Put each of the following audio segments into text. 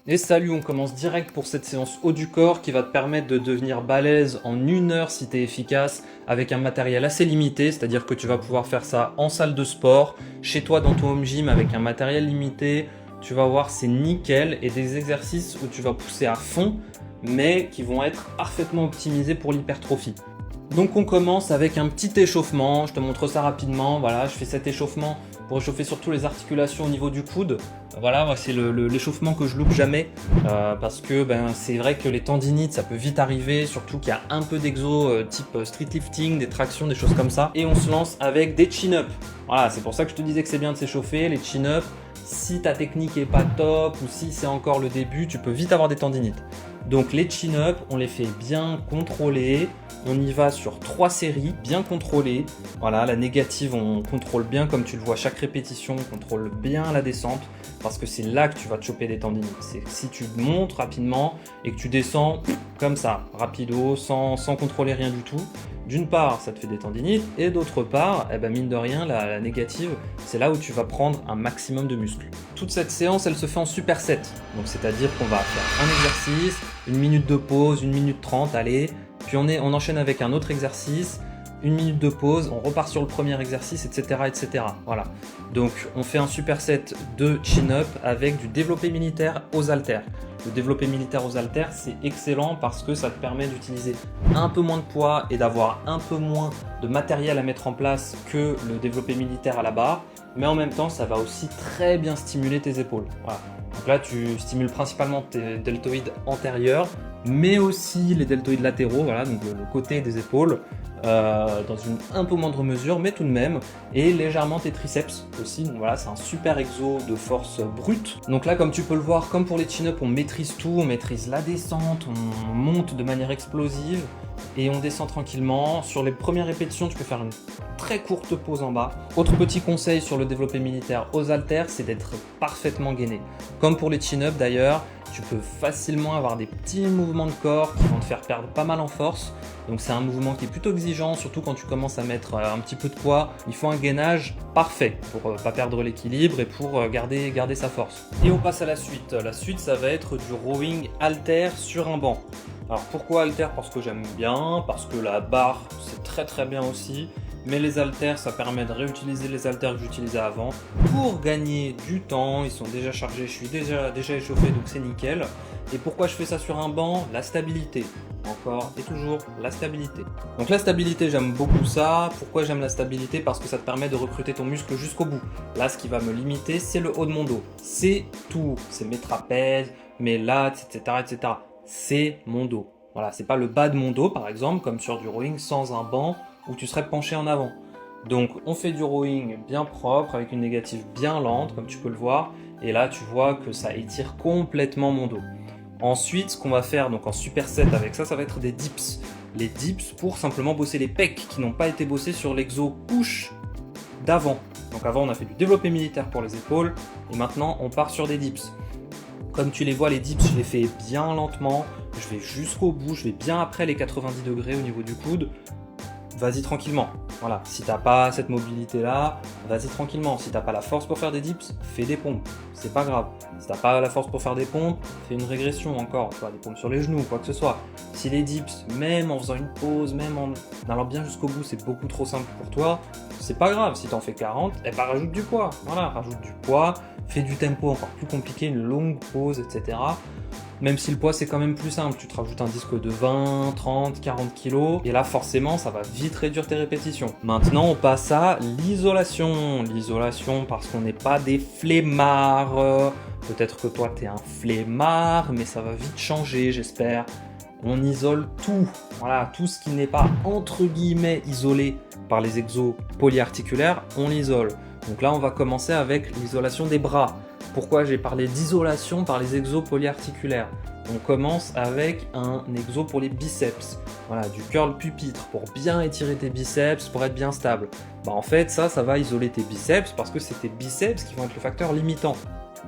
Et salut, on commence direct pour cette séance haut du corps qui va te permettre de devenir balèze en 1 heure si tu es efficace avec un matériel assez limité, c'est-à-dire que tu vas pouvoir faire ça en salle de sport, chez toi dans ton home gym avec un matériel limité, tu vas voir c'est nickel et des exercices où tu vas pousser à fond mais qui vont être parfaitement optimisés pour l'hypertrophie. Donc on commence avec un petit échauffement, je te montre ça rapidement, voilà, je fais cet échauffement pour échauffer surtout les articulations au niveau du coude. Voilà, moi, c'est l'échauffement que je loupe jamais parce que c'est vrai que les tendinites ça peut vite arriver, surtout qu'il y a un peu d'exo type street lifting, des tractions, des choses comme ça. Et on se lance avec des chin-up. Voilà, c'est pour ça que je te disais que c'est bien de s'échauffer, les chin-up. Si ta technique est pas top ou si c'est encore le début, tu peux vite avoir des tendinites. Donc les chin-up, on les fait bien contrôler. On y va sur 3 séries, bien contrôlées. Voilà, la négative, on contrôle bien, comme tu le vois, chaque répétition, on contrôle bien la descente, parce que c'est là que tu vas te choper des tendinites. C'est si tu montes rapidement et que tu descends comme ça, rapido, sans contrôler rien du tout. D'une part, ça te fait des tendinites, et d'autre part, mine de rien, la négative, c'est là où tu vas prendre un maximum de muscles. Toute cette séance, elle se fait en superset. Donc c'est-à-dire qu'on va faire un exercice, 1 minute de pause, 1 minute 30, allez, puis on enchaîne avec un autre exercice, 1 minute de pause, on repart sur le premier exercice, etc. etc. Voilà. Donc on fait un superset de chin-up avec du développé militaire aux haltères. Le développé militaire aux haltères, c'est excellent parce que ça te permet d'utiliser un peu moins de poids et d'avoir un peu moins de matériel à mettre en place que le développé militaire à la barre, mais en même temps, ça va aussi très bien stimuler tes épaules. Voilà. Donc là, tu stimules principalement tes deltoïdes antérieurs, mais aussi les deltoïdes latéraux, voilà, donc le côté des épaules, dans une un peu moindre mesure, mais tout de même, et légèrement tes triceps aussi. Donc voilà, c'est un super exo de force brute. Donc là, comme tu peux le voir, comme pour les chin-up, on maîtrise tout, on maîtrise la descente, on monte de manière explosive et on descend tranquillement. Sur les premières répétitions, tu peux faire une très courte pause en bas. Autre petit conseil sur le développé militaire aux haltères, c'est d'être parfaitement gainé. Comme pour les chin-up d'ailleurs, tu peux facilement avoir des petits mouvements de corps qui vont te faire perdre pas mal en force. Donc c'est un mouvement qui est plutôt exigeant, surtout quand tu commences à mettre un petit peu de poids. Il faut un gainage parfait pour pas perdre l'équilibre et pour garder sa force. Et on passe à la suite. La suite, ça va être du rowing halter sur un banc. Alors pourquoi halter? Parce que j'aime bien, parce que la barre c'est très très bien aussi. Mais les haltères, ça permet de réutiliser les haltères que j'utilisais avant pour gagner du temps. Ils sont déjà chargés, je suis déjà échauffé, donc c'est nickel. Et pourquoi je fais ça sur un banc? La stabilité. Encore et toujours la stabilité. Donc la stabilité, j'aime beaucoup ça. Pourquoi j'aime la stabilité? Parce que ça te permet de recruter ton muscle jusqu'au bout. Là, ce qui va me limiter, c'est le haut de mon dos. C'est tout. C'est mes trapèzes, mes lats, etc., etc. C'est mon dos. Voilà, c'est pas le bas de mon dos, par exemple, comme sur du rowing sans un banc où tu serais penché en avant. Donc on fait du rowing bien propre avec une négative bien lente comme tu peux le voir, et là tu vois que ça étire complètement mon dos. Ensuite, ce qu'on va faire donc en superset avec ça, ça va être des dips. Les dips pour simplement bosser les pecs qui n'ont pas été bossés sur l'exo push d'avant. Donc avant on a fait du développé militaire pour les épaules et maintenant on part sur des dips. Comme tu les vois, les dips, je les fais bien lentement, je vais jusqu'au bout, je vais bien après les 90 degrés au niveau du coude. Vas-y tranquillement. Voilà, si t'as pas cette mobilité là, vas-y tranquillement. Si t'as pas la force pour faire des dips, fais des pompes. C'est pas grave. Si t'as pas la force pour faire des pompes, fais une régression encore. Tu vois, des pompes sur les genoux, quoi que ce soit. Si les dips, même en faisant une pause, même en allant bien jusqu'au bout, c'est beaucoup trop simple pour toi, c'est pas grave. Si t'en fais 40, rajoute du poids. Voilà, rajoute du poids, fais du tempo encore plus compliqué, une longue pause, etc. Même si le poids c'est quand même plus simple, tu te rajoutes un disque de 20, 30, 40 kg et là forcément ça va vite réduire tes répétitions. Maintenant on passe à l'isolation. L'isolation parce qu'on n'est pas des flemmards. Peut-être que toi t'es un flemmard mais ça va vite changer j'espère. On isole tout, voilà, tout ce qui n'est pas entre guillemets isolé par les exos polyarticulaires, on l'isole. Donc là on va commencer avec l'isolation des bras. Pourquoi j'ai parlé d'isolation par les exos polyarticulaires? On commence avec un exo pour les biceps. Voilà, du curl pupitre pour bien étirer tes biceps, pour être bien stable. En fait, ça va isoler tes biceps parce que c'est tes biceps qui vont être le facteur limitant.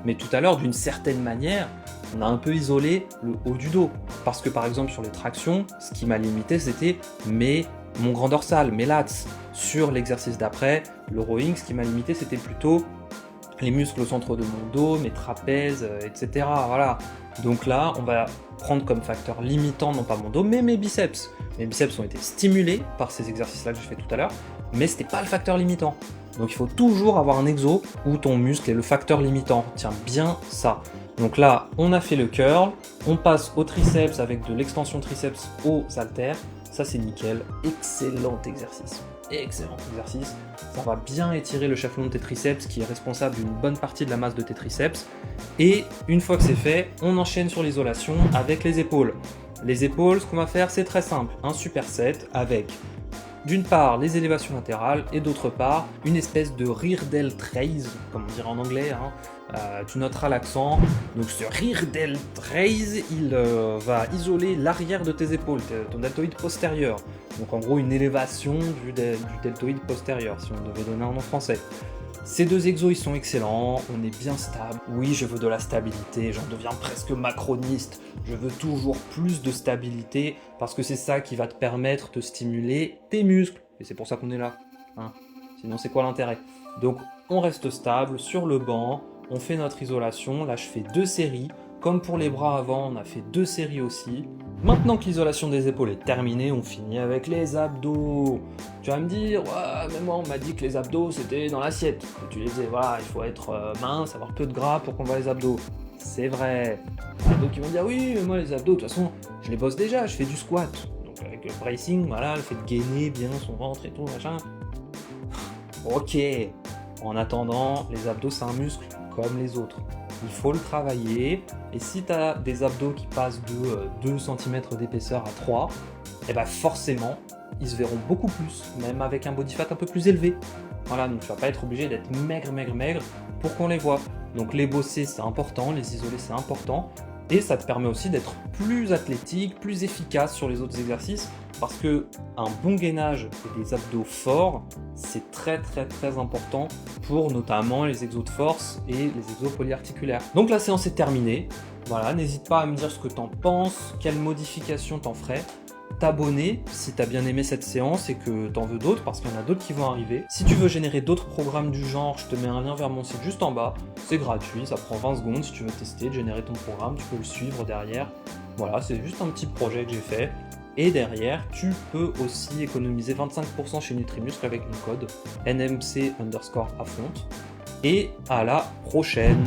Mais tout à l'heure, d'une certaine manière, on a un peu isolé le haut du dos. Parce que par exemple, sur les tractions, ce qui m'a limité, c'était mon grand dorsal, mes lats. Sur l'exercice d'après, le rowing, ce qui m'a limité, c'était plutôt les muscles au centre de mon dos, mes trapèzes, etc. Voilà. Donc là, on va prendre comme facteur limitant non pas mon dos, mais mes biceps. Mes biceps ont été stimulés par ces exercices-là que j'ai fait tout à l'heure, mais c'était pas le facteur limitant. Donc il faut toujours avoir un exo où ton muscle est le facteur limitant. Tiens bien ça. Donc là, on a fait le curl, on passe au triceps avec de l'extension triceps aux haltères. Ça c'est nickel, excellent exercice. Excellent exercice. Ça va bien étirer le chaflon de tes triceps qui est responsable d'une bonne partie de la masse de tes triceps. Et une fois que c'est fait, on enchaîne sur l'isolation avec les épaules. Les épaules, ce qu'on va faire, c'est très simple. Un superset avec d'une part les élévations latérales et d'autre part une espèce de rear delt raise, comme on dirait en anglais, hein. Tu noteras l'accent. Donc ce rear delt raise, il va isoler l'arrière de tes épaules, ton deltoïde postérieur. Donc en gros une élévation du deltoïde postérieur, si on devait donner un nom français. Ces deux exos ils sont excellents, on est bien stable. Oui, je veux de la stabilité, j'en deviens presque macroniste. Je veux toujours plus de stabilité parce que c'est ça qui va te permettre de stimuler tes muscles. Et c'est pour ça qu'on est là, hein. Sinon c'est quoi l'intérêt? Donc on reste stable sur le banc, on fait notre isolation. Là je fais 2 séries. Comme pour les bras avant, on a fait 2 séries aussi. Maintenant que l'isolation des épaules est terminée, on finit avec les abdos. Tu vas me dire, ouais, mais moi on m'a dit que les abdos c'était dans l'assiette. Que tu les disais, voilà, il faut être mince, avoir peu de gras pour qu'on voit les abdos. C'est vrai. Il y en a d'autres qui vont dire, oui, mais moi les abdos, de toute façon, je les bosse déjà, je fais du squat. Donc avec le bracing, voilà, le fait de gainer bien son ventre et tout, machin. Ok. En attendant, les abdos c'est un muscle comme les autres. Il faut le travailler, et si tu as des abdos qui passent de 2 cm d'épaisseur à 3, et ben forcément, ils se verront beaucoup plus, même avec un body fat un peu plus élevé. Voilà, donc tu vas pas être obligé d'être maigre pour qu'on les voit. Donc les bosser c'est important, les isoler c'est important, et ça te permet aussi d'être plus athlétique, plus efficace sur les autres exercices, parce que un bon gainage et des abdos forts, c'est très important pour notamment les exos de force et les exos polyarticulaires. Donc la séance est terminée. Voilà, n'hésite pas à me dire ce que t'en penses, quelles modifications t'en ferais. T'abonner si t'as bien aimé cette séance et que t'en veux d'autres, parce qu'il y en a d'autres qui vont arriver. Si tu veux générer d'autres programmes du genre, je te mets un lien vers mon site juste en bas. C'est gratuit, ça prend 20 secondes si tu veux tester, de générer ton programme, tu peux le suivre derrière. Voilà, c'est juste un petit projet que j'ai fait. Et derrière, tu peux aussi économiser 25% chez Nutrimuscle avec mon code NMC_affront. Et à la prochaine!